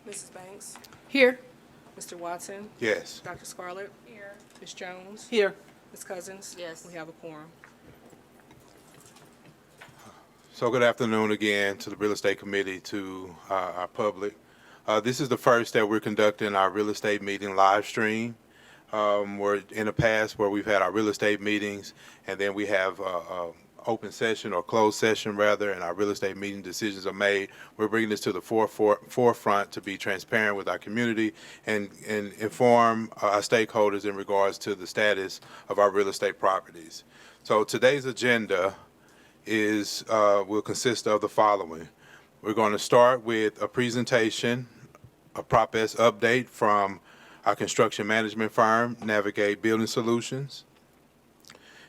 Mrs. Banks, Here. Mr. Watson, Yes. Dr. Scarlett. Here. Ms. Jones. Here. Ms. Cousins. Yes. We have a quorum. So good afternoon again to the Real Estate Committee, to our public. This is the first that we're conducting our real estate meeting live stream. We're in the past where we've had our real estate meetings, and then we have open session or closed session rather, and our real estate meeting decisions are made. We're bringing this to the forefront to be transparent with our community and inform our stakeholders in regards to the status of our real estate properties. So today's agenda will consist of the following. We're going to start with a presentation, a Prop S update from our construction management firm, Navigate Building Solutions.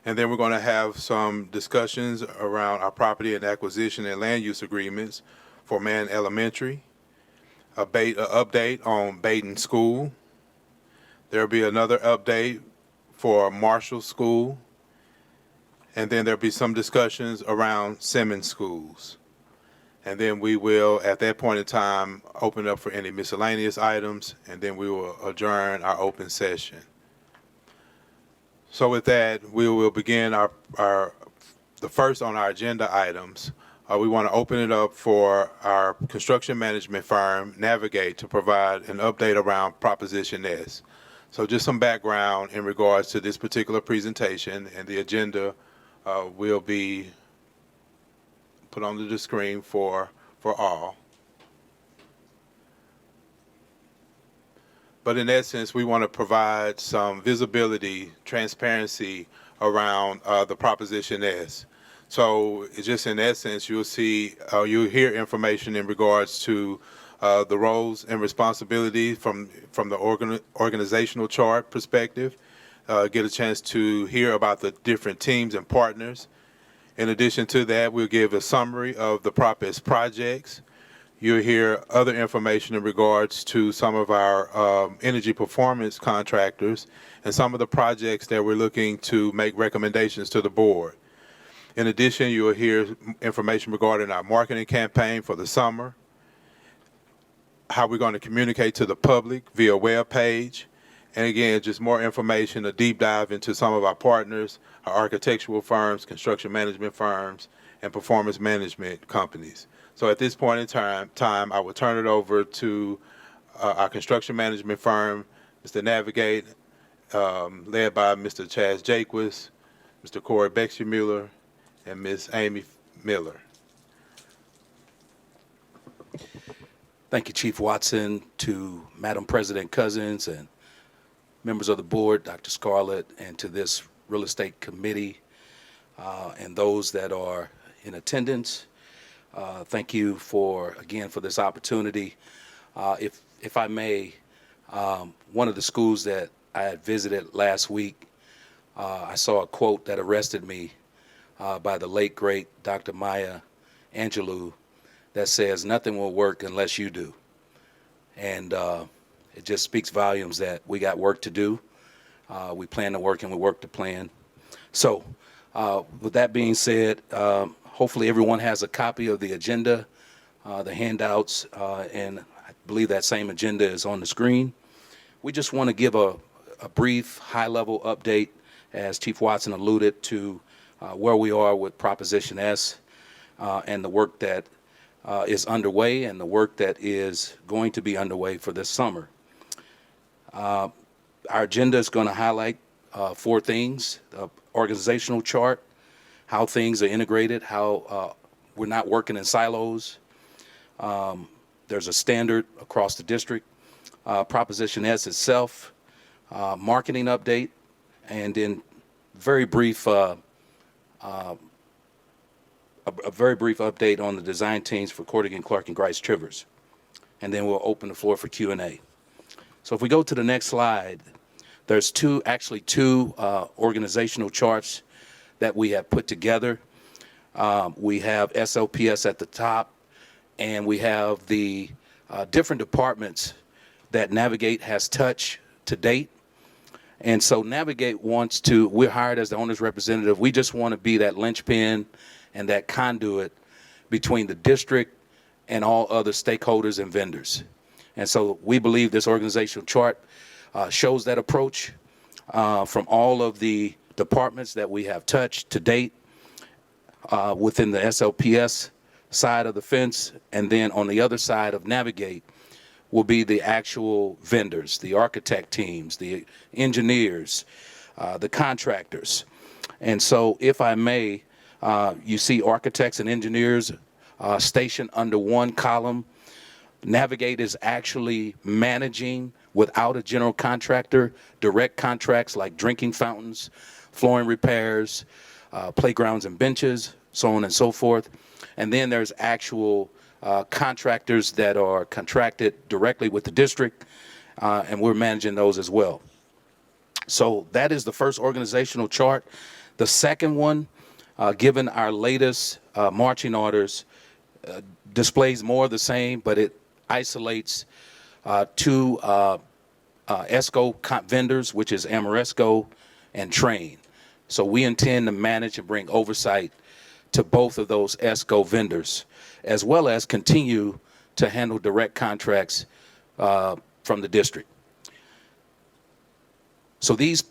And then we're going to have some discussions around our property and acquisition and land use agreements for Mann Elementary, an update on Baden School. There'll be another update for Marshall School. And then there'll be some discussions around Simmons Schools. And then we will, at that point in time, open up for any miscellaneous items, and then we will adjourn our open session. So with that, we will begin the first on our agenda items. We want to open it up for our construction management firm, Navigate, to provide an update around Proposition S. So just some background in regards to this particular presentation, and the agenda will be put onto the screen for all. But in essence, we want to provide some visibility, transparency around the Proposition S. So it's just in essence, you'll hear information in regards to the roles and responsibilities from the organizational chart perspective. Get a chance to hear about the different teams and partners. In addition to that, we'll give a summary of the Prop S projects. You'll hear other information in regards to some of our energy performance contractors and some of the projects that we're looking to make recommendations to the board. In addition, you'll hear information regarding our marketing campaign for the summer, how we're going to communicate to the public via web page, and again, just more information, a deep dive into some of our partners, our architectural firms, construction management firms, and performance management companies. So at this point in time, I will turn it over to our construction management firm, Mr. Navigate, led by Mr. Chaz Jaquist, Mr. Corey Bexmuller, and Ms. Amy Miller. Thank you, Chief Watson, to Madam President Cousins and members of the board, Dr. Scarlett, and to this real estate committee and those that are in attendance. Thank you for this opportunity. If I may, one of the schools that I had visited last week, I saw a quote that arrested me by the late, great Dr. Maya Angelou that says, "Nothing will work unless you do." And it just speaks volumes that we got work to do. We plan to work and we work to plan. So with that being said, hopefully everyone has a copy of the agenda, the handouts, and I believe that same agenda is on the screen. We just want to give a brief high-level update, as Chief Watson alluded to, where we are with Proposition S and the work that is underway and the work that is going to be underway for this summer. Our agenda is going to highlight 4 things: the organizational chart, how things are integrated, how we're not working in silos. There's a standard across the district. Proposition S itself, marketing update, and then a very brief update on the design teams for Cordigan, Clark, and Grice Trivers. And then we'll open the floor for Q&A. So if we go to the next slide, there's two organizational charts that we have put together. We have SLPS at the top, and we have the different departments that Navigate has touched to date. And so Navigate we're hired as the owner's representative. We just want to be that linchpin and that conduit between the district and all other stakeholders and vendors. And so we believe this organizational chart shows that approach from all of the departments that we have touched to date within the SLPS side of the fence. And then on the other side of Navigate will be the actual vendors, the architect teams, the engineers, the contractors. And so if I may, you see architects and engineers stationed under one column. Navigate is actually managing, without a general contractor, direct contracts like drinking fountains, flooring repairs, playgrounds and benches, so on and so forth. And then there's actual contractors that are contracted directly with the district, and we're managing those as well. So that is the first organizational chart. The second one, given our latest marching orders, displays more of the same, but it isolates two ESCO vendors, which is Amoresco and Train. So we intend to manage and bring oversight to both of those ESCO vendors, as well as continue to handle direct contracts from the district. So these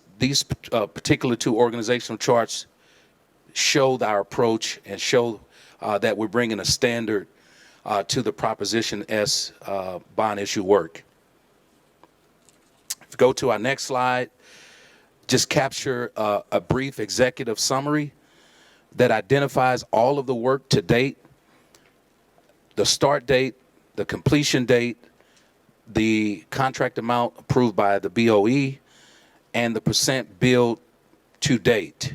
particular two organizational charts show our approach and show that we're bringing a standard to the Proposition S bond issue work. If we go to our next slide, just capture a brief executive summary that identifies all of the work to date, the start date, the completion date, the contract amount approved by the BOE, and the percent billed to date.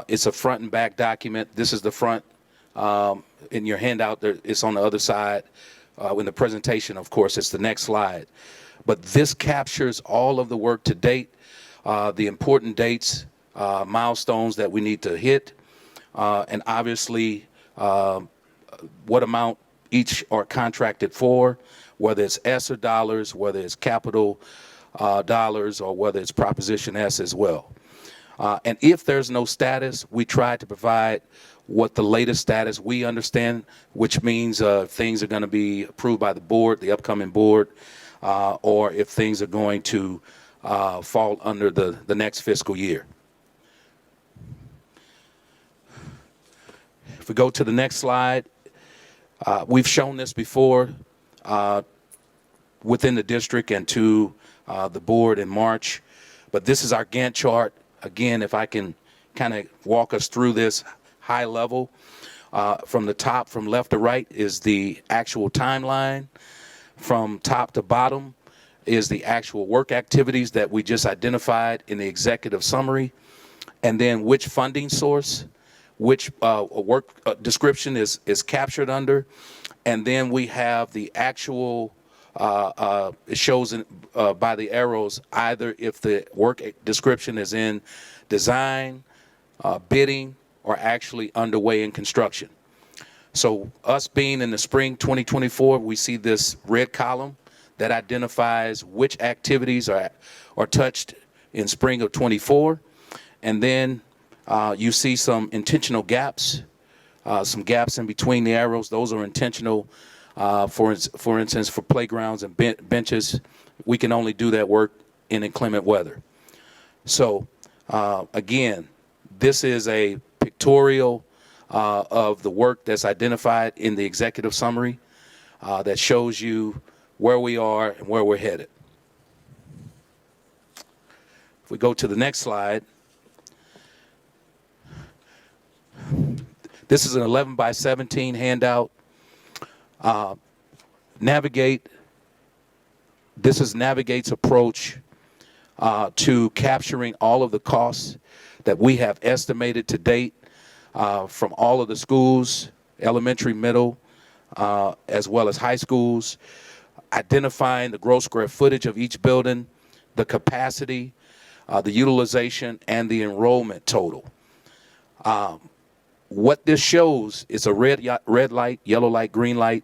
It's a front and back document. This is the front. In your handout, it's on the other side. In the presentation, of course, it's the next slide. But this captures all of the work to date, the important dates, milestones that we need to hit, and obviously what amount each are contracted for, whether it's ESSER dollars, whether it's capital dollars, or whether it's Proposition S as well. And if there's no status, we try to provide what the latest status we understand, which means things are going to be approved by the board, the upcoming board, or if things are going to fall under the next fiscal year. If we go to the next slide, we've shown this before within the district and to the board in March, but this is our Gantt chart. Again, if I can kind of walk us through this high level, from the top, from left to right, is the actual timeline. From top to bottom is the actual work activities that we just identified in the executive summary, and then which funding source, which work description is captured under, and then we have the actual, it shows by the arrows either if the work description is in design, bidding, or actually underway in construction. So us being in the spring 2024, we see this red column that identifies which activities are touched in spring of 24. And then you see some intentional gaps, some gaps in between the arrows. Those are intentional. For instance, for playgrounds and benches, we can only do that work in inclement weather. So again, this is a pictorial of the work that's identified in the executive summary that shows you where we are and where we're headed. If we go to the next slide, this is an 11 by 17 handout. Navigate, this is Navigate's approach to capturing all of the costs that we have estimated to date from all of the schools, elementary, middle, as well as high schools, identifying the gross square footage of each building, the capacity, the utilization, and the enrollment total. What this shows is a red light, yellow light, green light,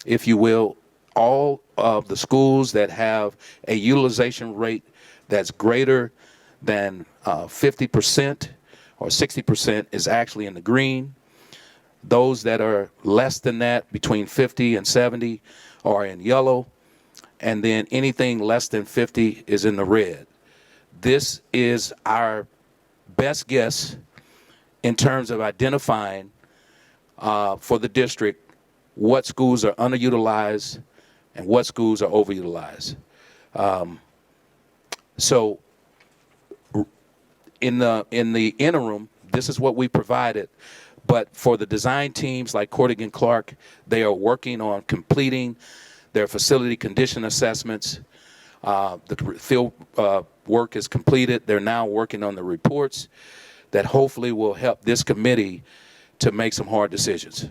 if you will. All of the schools that have a utilization rate that's greater than 50% or 60% is actually in the green. Those that are less than that, between 50 and 70, are in yellow. and then anything less than 50 is in the red. This is our best guess in terms of identifying for the district what schools are underutilized and what schools are overutilized. So in the interim, this is what we provided. But for the design teams like Cordigan Clark, they are working on completing their facility condition assessments. The field work is completed. They're now working on the reports that hopefully will help this committee to make some hard decisions.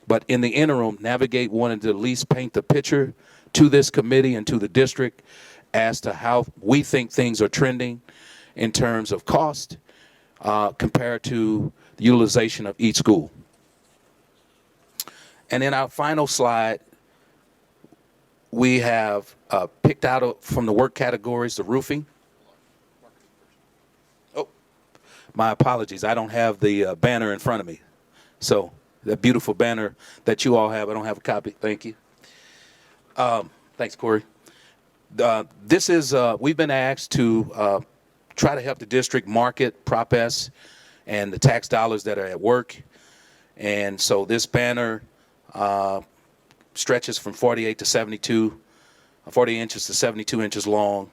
But in the interim, Navigate wanted to at least paint the picture to this committee and to the district as to how we think things are trending in terms of cost compared to the utilization of each school. And in our final slide, we have picked out from the work categories the roofing. Oh, my apologies. I don't have the banner in front of me. So that beautiful banner that you all have, I don't have a copy. Thank you. Thanks, Corey. This is, we've been asked to try to help the district market Prop S and the tax dollars that are at work. And so this banner stretches from 48 to 72, 40 inches to 72 inches long.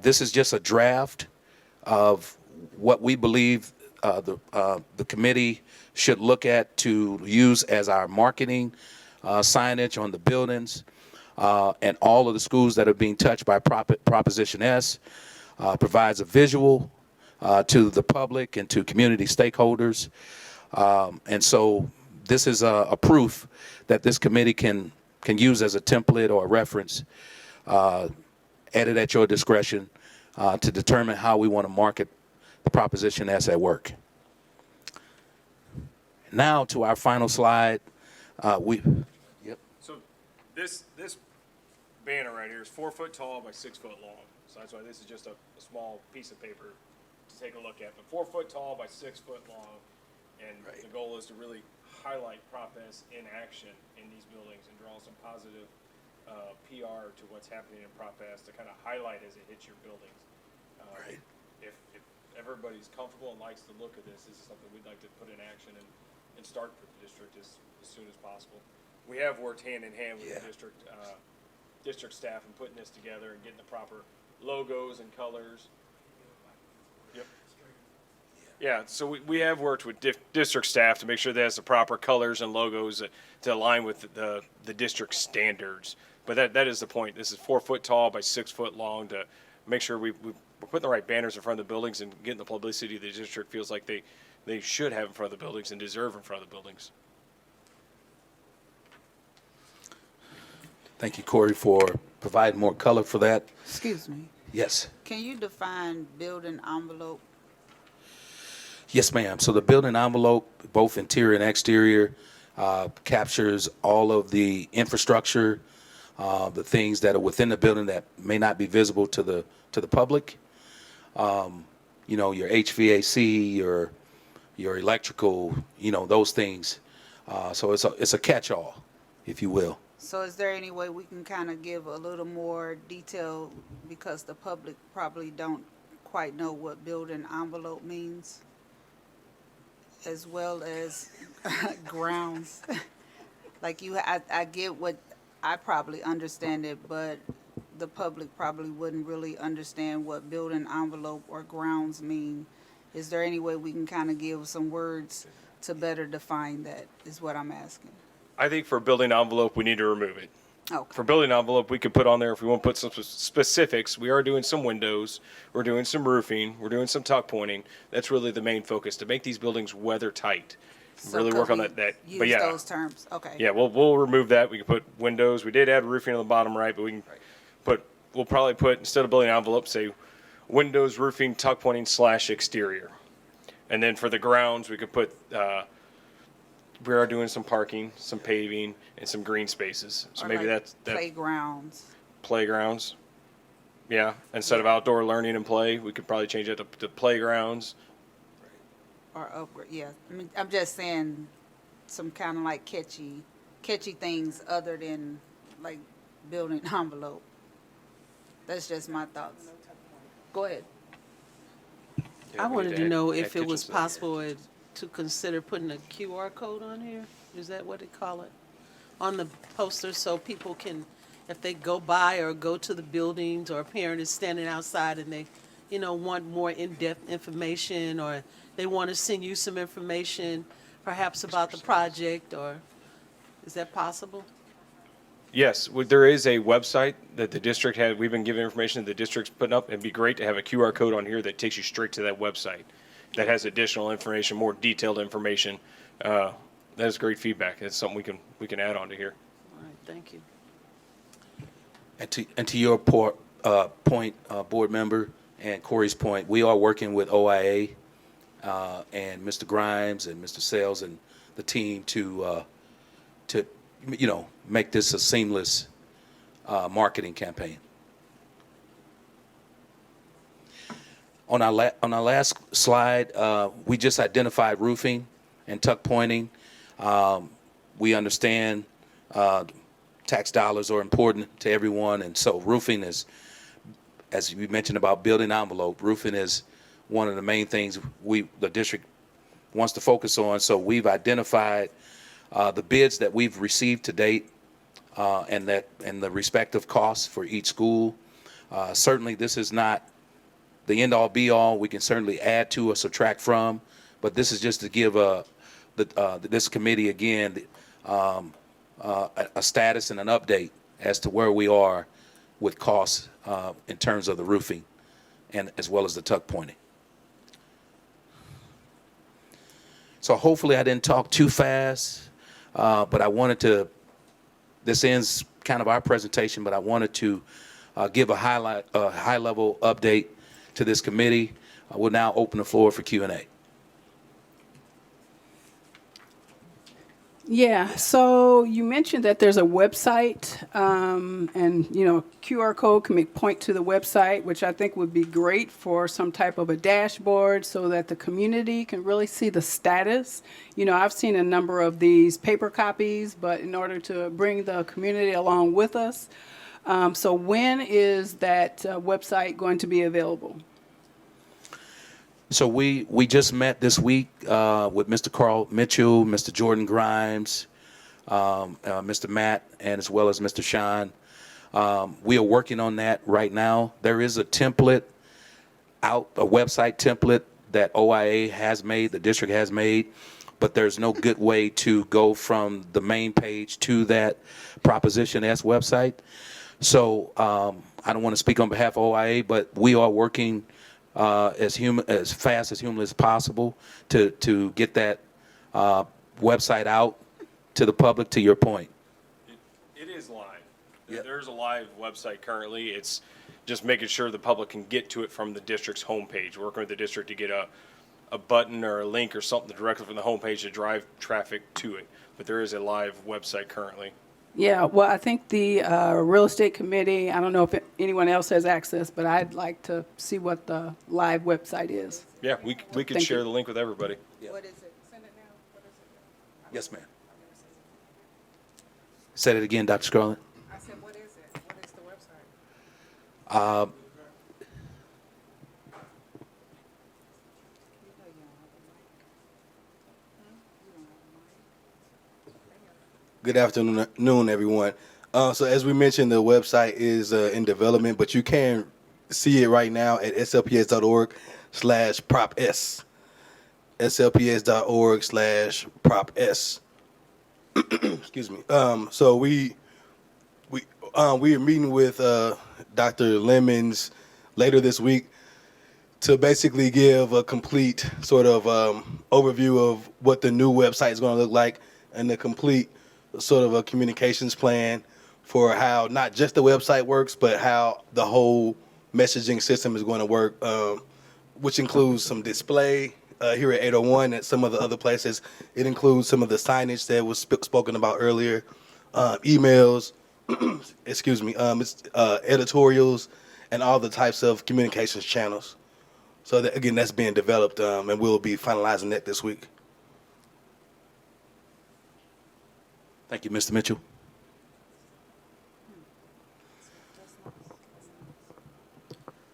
This is just a draft of what we believe the committee should look at to use as our marketing signage on the buildings and all of the schools that are being touched by Proposition S. Provides a visual to the public and to community stakeholders. And so this is a proof that this committee can use as a template or a reference, edit at your discretion, to determine how we want to market the Proposition S at work. Now to our final slide. So this banner right here is 4 foot tall by 6 foot long. So that's why this is just a small piece of paper to take a look at. But 4 foot tall by 6 foot long. And the goal is to really highlight Prop S in action in these buildings and draw some positive PR to what's happening in Prop S to kind of highlight as it hits your buildings. If everybody's comfortable and likes the look of this, this is something we'd like to put in action and start for the district as soon as possible. We have worked hand in hand with the district staff in putting this together and getting the proper logos and colors. Yep. Yeah, so we have worked with district staff to make sure that has the proper colors and logos to align with the district standards. But that is the point. This is 4 foot tall by 6 foot long to make sure we're putting the right banners in front of the buildings and getting the publicity the district feels like they should have in front of the buildings and deserve in front of the buildings. Thank you, Corey, for providing more color for that. Excuse me. Yes. Can you define building envelope? Yes, ma'am. So the building envelope, both interior and exterior, captures all of the infrastructure, the things that are within the building that may not be visible to the public. You know, your HVAC, your electrical, you know, those things. So it's a catch-all, if you will. So is there any way we can kind of give a little more detail, because the public probably don't quite know what building envelope means, as well as grounds? Like I get what, I probably understand it, but the public probably wouldn't really understand what building envelope or grounds mean. Is there any way we can kind of give some words to better define that, is what I'm asking? I think for building envelope, we need to remove it. Okay. For building envelope, we could put on there, if we want to put some specifics, we are doing some windows, we're doing some roofing, we're doing some tuck pointing. That's really the main focus, to make these buildings weather tight. So Really could work on we that. Use But yeah, those terms, okay. yeah, we'll remove that. We can put windows. We did add roofing on the bottom right, but we can we'll probably put, instead of building envelope, say windows, roofing, tuck pointing / exterior. And then for the grounds, we could put, we are doing some parking, some paving, and some green spaces. So Or maybe like that's playgrounds. playgrounds. Yeah, instead of outdoor learning and play, we could probably change it to playgrounds. Or upgrade, yeah. I mean, I'm just saying some kind of like catchy things other than like building envelope. That's just my thoughts. Go ahead. I wanted to know if it was possible to consider putting a QR code on here. Is that what they call it? On the poster so people can, if they go by or go to the buildings or a parent is standing outside and they, want more in-depth information or they want to send you some information perhaps about the project, or is that possible? Yes, there is a website that the district had. We've been giving information that the district's putting up. It'd be great to have a QR code on here that takes you straight to that website that has additional information, more detailed information. That is great feedback. It's something we can add on to here. All right, thank you. And to your point, board member, and Corey's point, we are working with OIA and Mr. Grimes and Mr. Sales and the team to make this a seamless marketing campaign. On our last slide, we just identified roofing and tuck pointing. We understand tax dollars are important to everyone, and so roofing is, as we mentioned about building envelope, roofing is one of the main things the district wants to focus on. So we've identified the bids that we've received to date and the respective costs for each school. Certainly, this is not the end-all, be-all. We can certainly add to or subtract from, but this is just to give this committee again a status and an update as to where we are with costs in terms of the roofing and as well as the tuck pointing. So hopefully I didn't talk too fast, but I wanted to, this ends kind of our presentation, but I wanted to give a high-level update to this committee. I will now open the floor for Q&A. Yeah, so you mentioned that there's a website, and QR code can point to the website, which I think would be great for some type of a dashboard so that the community can really see the status. I've seen a number of these paper copies, but in order to bring the community along with us. So when is that website going to be available? So we just met this week with Mr. Carl Mitchell, Mr. Jordan Grimes, Mr. Matt, and as well as Mr. Sean. We are working on that right now. There is a template a website template that OIA has made, the district has made, but there's no good way to go from the main page to that Proposition S website. So I don't want to speak on behalf of OIA, but we are working as fast as humanly as possible to get that website out to the public, to your point. It is live. Yep. There's a live website currently. It's just making sure the public can get to it from the district's homepage, working with the district to get a button or a link or something directly from the homepage to drive traffic to it. But there is a live website currently. Yeah, well, I think the real estate committee, I don't know if anyone else has access, but I'd like to see what the live website is. Yeah, we could Thank share you. the link with everybody. What is it? Yes, ma'am. Say it again, Dr. Scarlett. I said, what is it? What is the website? Good afternoon, everyone. So as we mentioned, the website is in development, but you can see it right now at slps.org/props. slps.org/props. Excuse me. So we are meeting with Dr. Lemons later this week to basically give a complete sort of overview of what the new website is going to look like and the complete sort of a communications plan for how not just the website works, but how the whole messaging system is going to work, which includes some display here at 801 and some of the other places. It includes some of the signage that was spoken about earlier, emails, excuse me, editorials, and all the types of communications channels. So that, again, that's being developed, and we'll be finalizing that this week. Thank you, Mr. Mitchell.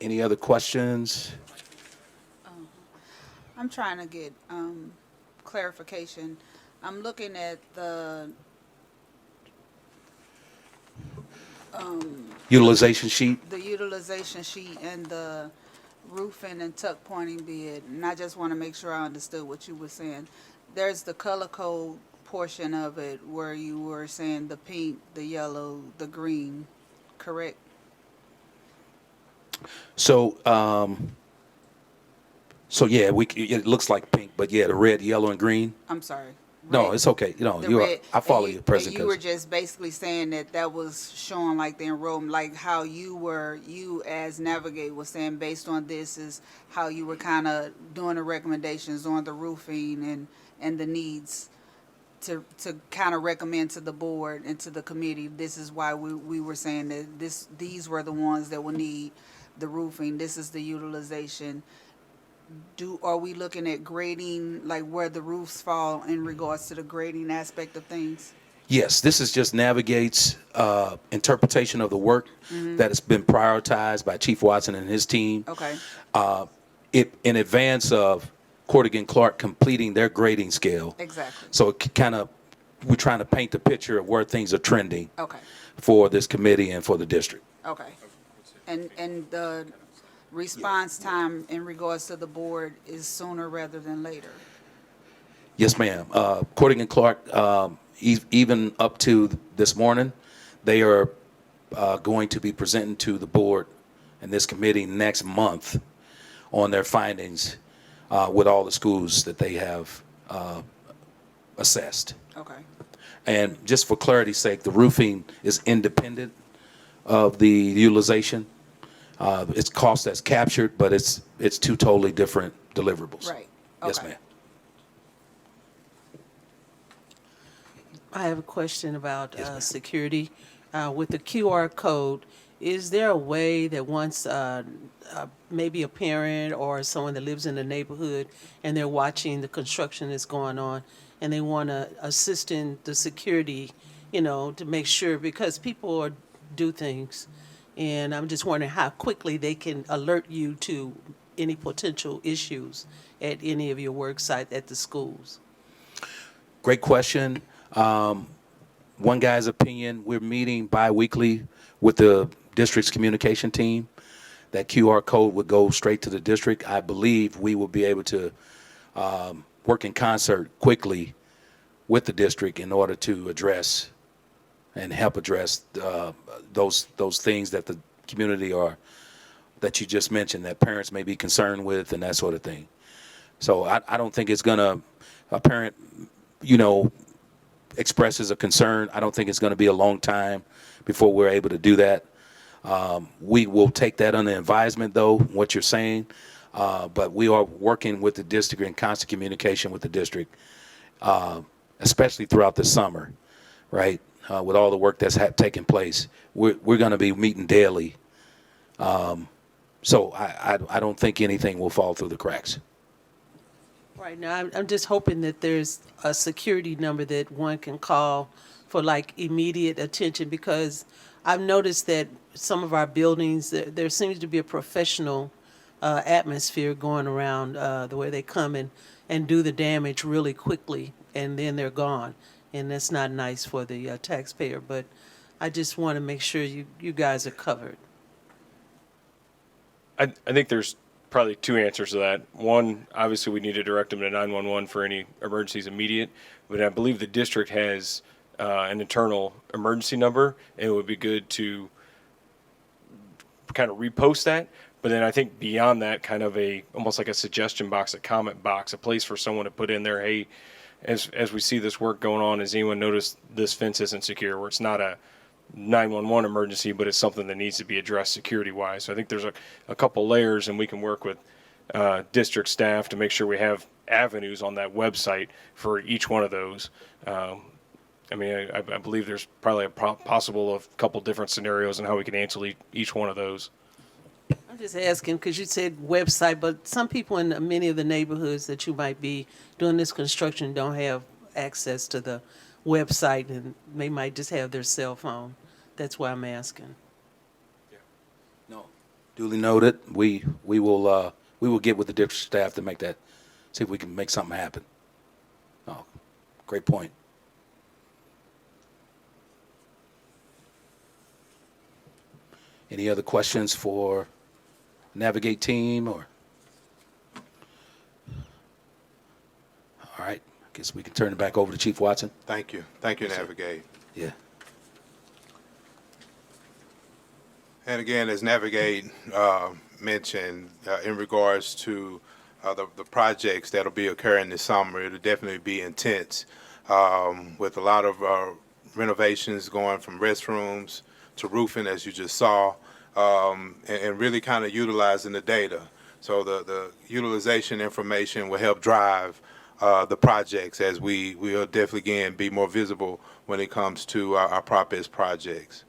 Any other questions? I'm trying to get clarification. I'm looking at the Utilization sheet? utilization sheet and the roofing and tuck pointing bid, and I just want to make sure I understood what you were saying. There's the color code portion of it where you were saying the pink, the yellow, the green, correct? So, so yeah, it looks like pink, but yeah, the red, yellow, and green. I'm sorry. No, red. it's okay. You know, The you are, red- I follow and you, President. and you were Cousins. just basically saying that was showing like the enrollment, like how you as Navigate was saying based on this is how you were kind of doing the recommendations on the roofing and the needs to kind of recommend to the board and to the committee. This is why we were saying that these were the ones that will need the roofing. This is the utilization. Are we looking at grading, like where the roofs fall in regards to the grading aspect of things? Yes, this is just Navigate's interpretation of the work that has been prioritized by Chief Watson and his team. Okay, It in advance of Corrigan Clark completing their grading scale. exactly. So it kind of, we're trying to paint the picture of where things are trending Okay, for this committee and for the district. okay. And the response time in regards to the board is sooner rather than later? Yes, ma'am. Corrigan Clark, even up to this morning, they are going to be presenting to the board and this committee next month on their findings with all the schools that they have assessed. Okay, And just for clarity's sake, the roofing is independent of the utilization. It's cost that's captured, but it's two totally different deliverables. right. Yes, Okay. ma'am. I have a question about security. With the QR code, is there a way that once maybe a parent or someone that lives in the neighborhood and they're watching the construction that's going on and they want to assist in the security, to make sure, because people do things, and I'm just wondering how quickly they can alert you to any potential issues at any of your work sites at the schools? Great question. One guy's opinion, we're meeting bi-weekly with the district's communication team. That QR code would go straight to the district. I believe we will be able to work in concert quickly with the district in order to address and help address those things that the community that you just mentioned, that parents may be concerned with and that sort of thing. So I don't think it's gonna, a parent, expresses a concern. I don't think it's gonna be a long time before we're able to do that. We will take that under advisement, though, what you're saying, but we are working with the district in constant communication with the district, especially throughout the summer, right? With all the work that's taking place, we're going to be meeting daily. So I don't think anything will fall through the cracks. Right now, I'm just hoping that there's a security number that one can call for like immediate attention, because I've noticed that some of our buildings, there seems to be a professional atmosphere going around the way they come and do the damage really quickly, and then they're gone. And that's not nice for the taxpayer, but I just want to make sure you guys are covered. I think there's probably two answers to that. One, obviously, we need to direct them to 911 for any emergencies immediate, but I believe the district has an internal emergency number, and it would be good to kind of repost that. But then I think beyond that, kind of almost like a suggestion box, a comment box, a place for someone to put in there, hey, as we see this work going on, has anyone noticed this fence isn't secure, where it's not a 911 emergency, but it's something that needs to be addressed security-wise. So I think there's a couple layers, and we can work with district staff to make sure we have avenues on that website for each one of those. I believe there's probably a possible of a couple different scenarios and how we can answer each one of those. I'm just asking because you said website, but some people in many of the neighborhoods that you might be doing this construction don't have access to the website, and they might just have their cell phone. That's why I'm asking. No. Duly noted. We will get with the district staff to make that, see if we can make something happen. Oh, great point. Any other questions for Navigate team or? All right, I guess we can turn it back over to Chief Watson. Thank you. Thank you, Navigate. Yeah. And again, as Navigate mentioned, in regards to the projects that'll be occurring this summer, it'll definitely be intense with a lot of renovations going from restrooms to roofing, as you just saw, and really kind of utilizing the data. So the utilization information will help drive the projects as we will definitely, again, be more visible when it comes to our Prop S projects.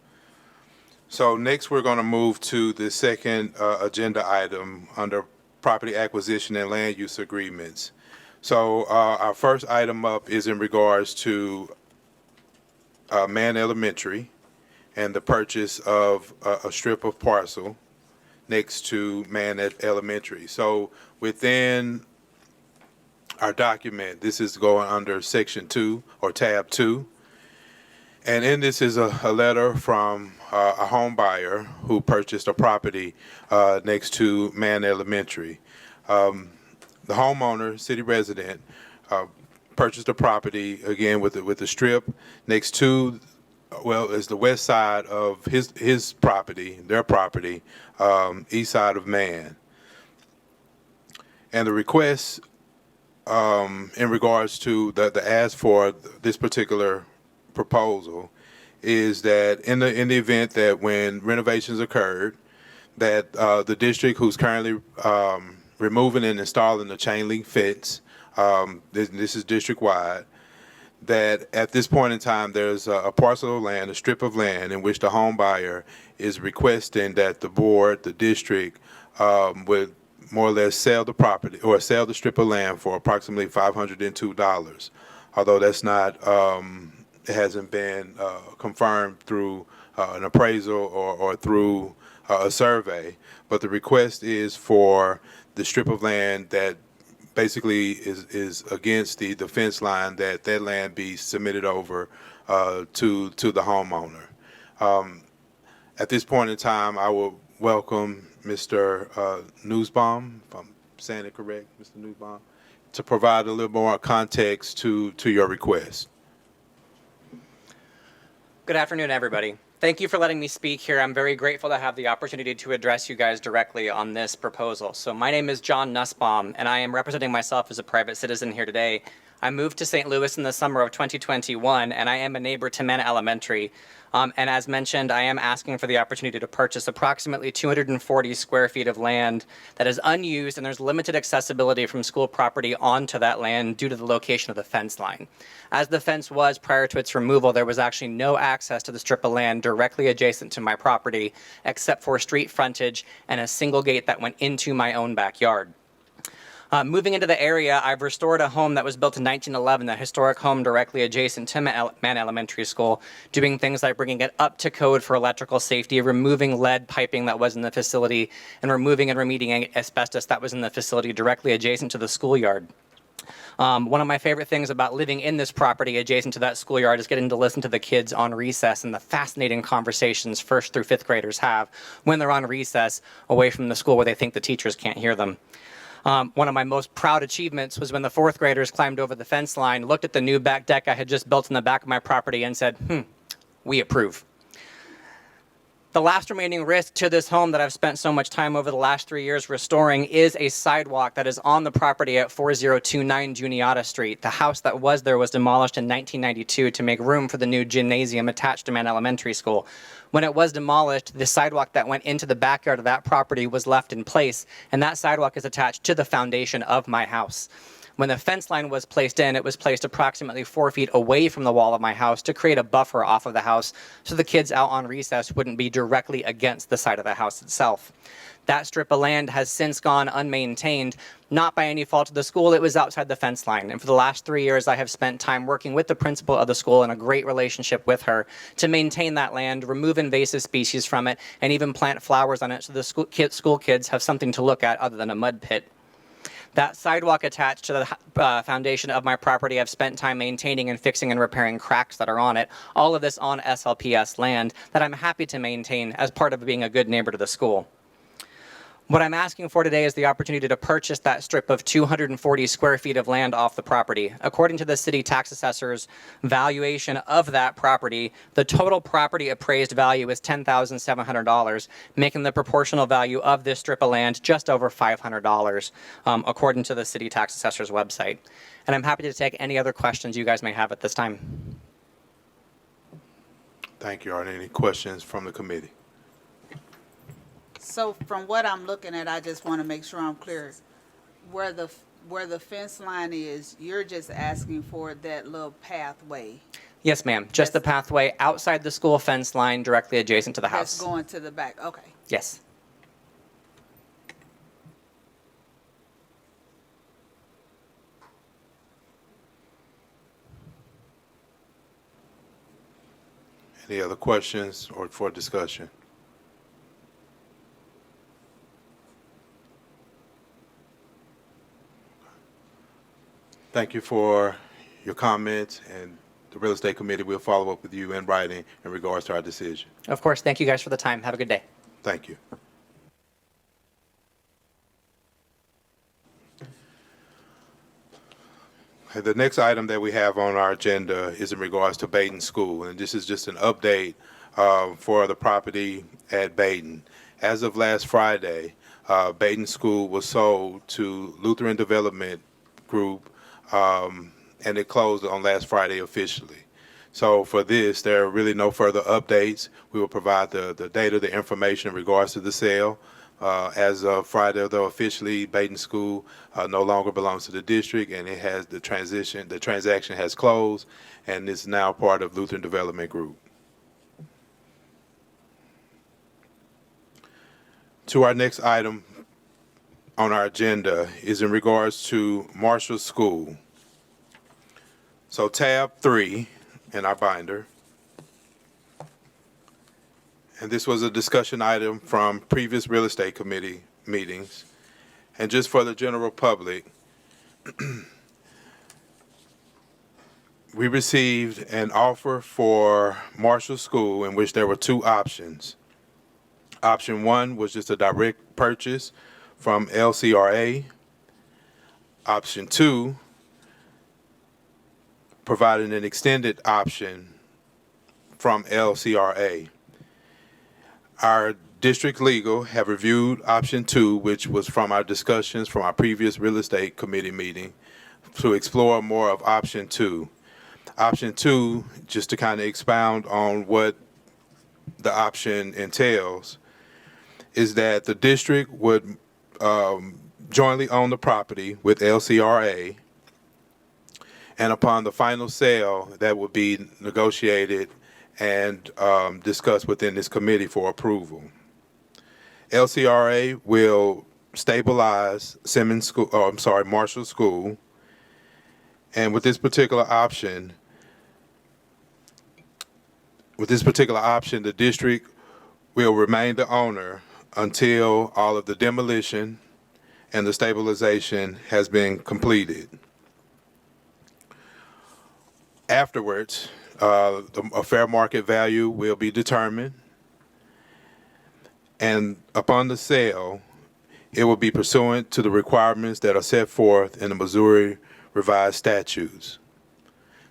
So next, we're going to move to the second agenda item under property acquisition and land use agreements. So our first item up is in regards to Mann Elementary and the purchase of a strip of parcel next to Mann Elementary. So within our document, this is going under Section 2 or Tab 2. And in this is a letter from a home buyer who purchased a property next to Mann Elementary. The homeowner, city resident, purchased a property again with the strip next to, well, it's the west side of his property, their property, east side of Mann. And the request in regards to the ask for this particular proposal is that in the event that when renovations occurred, that the district who's currently removing and installing the chain link fence, this is district wide, that at this point in time there's a parcel of land, a strip of land in which the home buyer is requesting that the board, the district, would more or less sell the property or sell the strip of land for approximately $502. Although that's not, it hasn't been confirmed through an appraisal or through a survey, but the request is for the strip of land that basically is against the fence line, that land be submitted over to the homeowner. At this point in time, I will welcome Mr. Newsbaum, if I'm saying it correct, Mr. Newsbaum, to provide a little more context to your request. Good afternoon, everybody. Thank you for letting me speak here. I'm very grateful to have the opportunity to address you guys directly on this proposal. So my name is John Nussbaum, and I am representing myself as a private citizen here today. I moved to St. Louis in the summer of 2021, and I am a neighbor to Mann Elementary. And as mentioned, I am asking for the opportunity to purchase approximately 240 square feet of land that is unused, and there's limited accessibility from school property onto that land due to the location of the fence line. As the fence was prior to its removal, there was actually no access to the strip of land directly adjacent to my property, except for street frontage and a single gate that went into my own backyard. Moving into the area, I've restored a home that was built in 1911, a historic home directly adjacent to Mann Elementary School, doing things like bringing it up to code for electrical safety, removing lead piping that was in the facility, and removing and remediating asbestos that was in the facility directly adjacent to the schoolyard. One of my favorite things about living in this property adjacent to that schoolyard is getting to listen to the kids on recess and the fascinating conversations 1st through 5th graders have when they're on recess away from the school where they think the teachers can't hear them. One of my most proud achievements was when the 4th graders climbed over the fence line, looked at the new back deck I had just built in the back of my property and said, we approve. The last remaining risk to this home that I've spent so much time over the last 3 years restoring is a sidewalk that is on the property at 4029 Juniata Street. The house that was there was demolished in 1992 to make room for the new gymnasium attached to Mann Elementary School. When it was demolished, the sidewalk that went into the backyard of that property was left in place, and that sidewalk is attached to the foundation of my house. When the fence line was placed in, it was placed approximately 4 feet away from the wall of my house to create a buffer off of the house so the kids out on recess wouldn't be directly against the side of the house itself. That strip of land has since gone unmaintained, not by any fault of the school. It was outside the fence line. And for the last 3 years, I have spent time working with the principal of the school in a great relationship with her to maintain that land, remove invasive species from it, and even plant flowers on it so the school kids have something to look at other than a mud pit. That sidewalk attached to the foundation of my property, I've spent time maintaining and fixing and repairing cracks that are on it. All of this on SLPS land that I'm happy to maintain as part of being a good neighbor to the school. What I'm asking for today is the opportunity to purchase that strip of 240 square feet of land off the property. According to the city tax assessor's valuation of that property, the total property appraised value is $10,700, making the proportional value of this strip of land just over $500, according to the city tax assessor's website. And I'm happy to take any other questions you guys may have at this time. Thank you. Are there any questions from the committee? So from what I'm looking at, I just want to make sure I'm clear. Where the fence line is, you're just asking for that little pathway Yes, ma'am. Just the pathway outside the school fence line directly adjacent to the that's house. going to the back. Okay. Yes. Any other questions or for discussion? Thank you for your comments, and the Real Estate Committee will follow up with you in writing in regards to our decision. Of course. Thank you guys for the time. Have a good day. Thank you. Okay, the next item that we have on our agenda is in regards to Baden School, and this is just an update for the property at Baden. As of last Friday, Baden School was sold to Lutheran Development Group, and it closed on last Friday officially. So for this, there are really no further updates. We will provide the data, the information in regards to the sale. As of Friday, though, officially, Baden School no longer belongs to the district, and it has the transaction has closed, and is now part of Lutheran Development Group. To our next item on our agenda is in regards to Marshall School. So tab 3 in our binder. And this was a discussion item from previous real estate committee meetings. And just for the general public, we received an offer for Marshall School in which there were two options. Option 1 was just a direct purchase from LCRA. Option 2 provided an extended option from LCRA. Our district legal have reviewed option 2, which was from our discussions from our previous real estate committee meeting, to explore more of option 2. Option 2, just to kind of expound on what the option entails, is that the district would jointly own the property with LCRA, and upon the final sale, that would be negotiated and discussed within this committee for approval. LCRA will stabilize Marshall School, and with this particular option, the district will remain the owner until all of the demolition and the stabilization has been completed. Afterwards, a fair market value will be determined, and upon the sale, it will be pursuant to the requirements that are set forth in the Missouri Revised Statutes.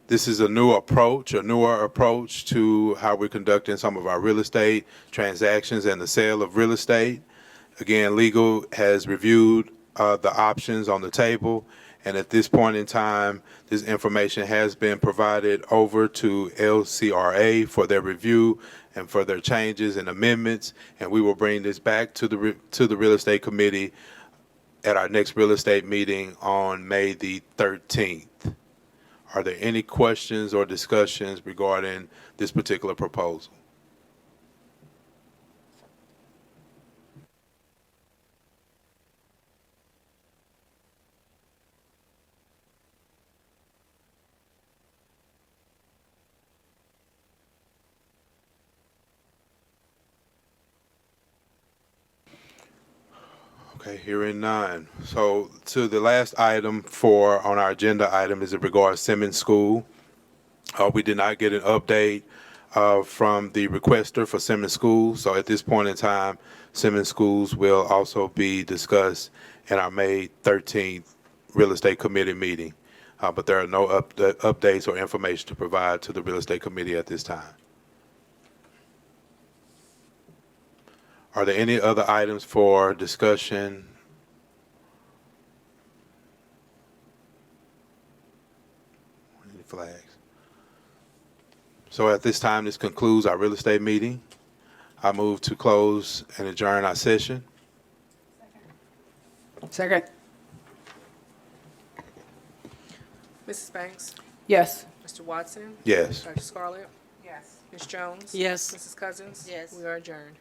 This is a newer approach to how we're conducting some of our real estate transactions and the sale of real estate. Again, legal has reviewed the options on the table, and at this point in time, this information has been provided over to LCRA for their review and for their changes and amendments, and we will bring this back to the real estate committee at our next real estate meeting on May the 13th. Are there any questions or discussions regarding this particular proposal? Okay, hearing none. So to the last item on our agenda item is in regards Simmons School. We did not get an update from the requester for Simmons School. So at this point in time, Simmons Schools will also be discussed in our May 13th Real Estate Committee meeting. But there are no updates or information to provide to the Real Estate Committee at this time. Are there any other items for discussion? Any flags? So at this time, this concludes our real estate meeting. I move to close and adjourn our session. Second. Mrs. Banks? Yes. Mr. Watson? Yes. Dr. Scarlett? Yes. Ms. Jones? Yes. Mrs. Cousins? Yes. We are adjourned.